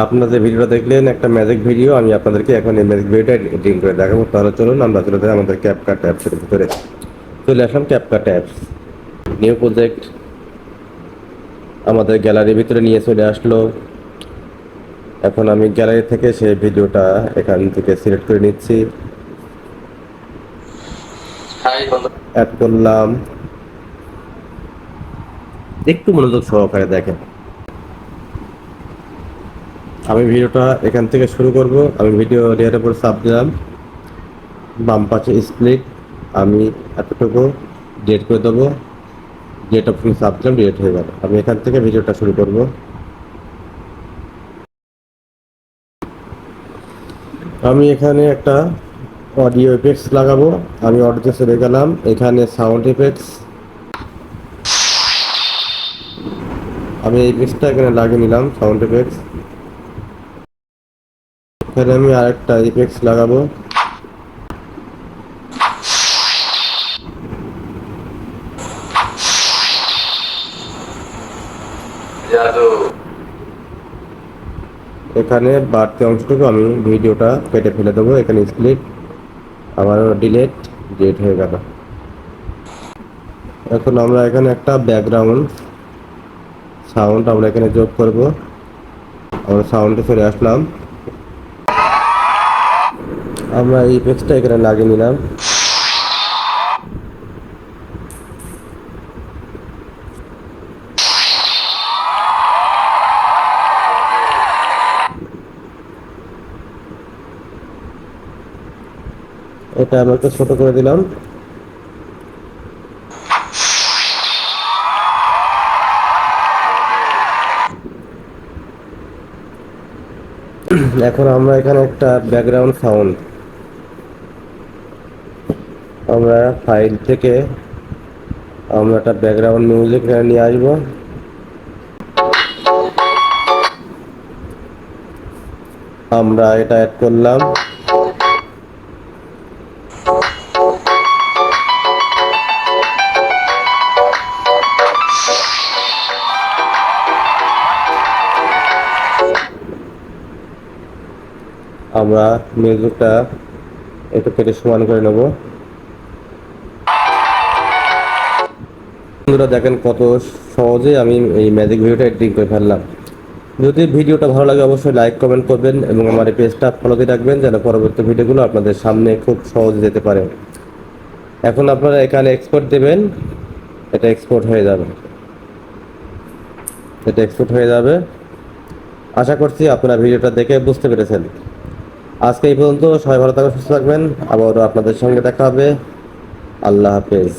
আপনারা যে ভিডিওটা দেখলেন একটা ম্যাজিক ভিডিও, আমি আপনাদেরকে এখন এই ম্যাজিক ভিডিওটা এডিটিং করে দেখাবো। তাহলে চলুন আমরা চলে যাই আমাদের ক্যাপকাট অ্যাপসের ভিতরে। চলে আসলাম ক্যাপকাট অ্যাপস, নিউ প্রজেক্ট, আমাদের গ্যালারির ভিতরে নিয়ে চলে আসলো। এখন আমি গ্যালারি থেকে সেই ভিডিওটা এখান থেকে সিলেক্ট করে নিচ্ছি, অ্যাড করলাম। একটু মনোযোগ সহকারে দেখেন, আমি ভিডিওটা এখান থেকে শুরু করব। আমি ভিডিও লেয়ারের উপর চাপ দিলাম, বাম পাশে স্প্লিট, আমি এতটুকু ডিলিট করে দেবো। ডিলিট অপশন চাপ দিলাম, ডিলিট হয়ে গেল। আমি এখান থেকে ভিডিওটা শুরু করব। আমি এখানে একটা অডিও এফেক্টস লাগাবো। আমি অডিওতে চলে গেলাম, এখানে সাউন্ড এফেক্টস, আমি এই এফেক্টসটা এখানে লাগিয়ে নিলাম, সাউন্ড এফেক্টস। এখানে আমি আরেকটা ইফেক্টস লাগাবো, এখানে বাড়তি অংশটুকু আমি ভিডিওটা কেটে ফেলে দেবো। এখানে স্প্লিট, আবারও ডিলিট হয়ে গেল। এখন আমরা এখানে একটা ব্যাকগ্রাউন্ড সাউন্ড আমরা এখানে যোগ করব। আমরা সাউন্ডে চলে আসলাম, আমরা এই ইফেক্টসটা এখানে লাগিয়ে নিলাম। এটা আমি একটু ছোট করে দিলাম। এখন আমরা এখানে একটা ব্যাকগ্রাউন্ড সাউন্ড, আমরা ফাইল থেকে আমরা একটা ব্যাকগ্রাউন্ড মিউজিক এখানে নিয়ে আসবো। আমরা এটা অ্যাড করলাম। আমরা মিউজিকটা একটু কেটে সমান করে নেব। বন্ধুরা দেখেন কত সহজে আমি এই ম্যাজিক ভিডিওটা এডিটিং করে ফেললাম। যদি ভিডিওটা ভালো লাগে অবশ্যই লাইক কমেন্ট করবেন এবং আমার এই পেজটা ফলো দিয়ে রাখবেন, যেন পরবর্তী ভিডিওগুলো আপনাদের সামনে খুব সহজে যেতে পারে। এখন আপনারা এখানে এক্সপোর্ট দেবেন, এটা এক্সপোর্ট হয়ে যাবে, এটা এক্সপোর্ট হয়ে যাবে। আশা করছি আপনারা ভিডিওটা দেখে বুঝতে পেরেছেন। আজকে এই পর্যন্ত, সবাই ভালো থাকবেন, সুস্থ থাকবেন। আবারও আপনাদের সঙ্গে দেখা হবে। আল্লাহ হাফেজ।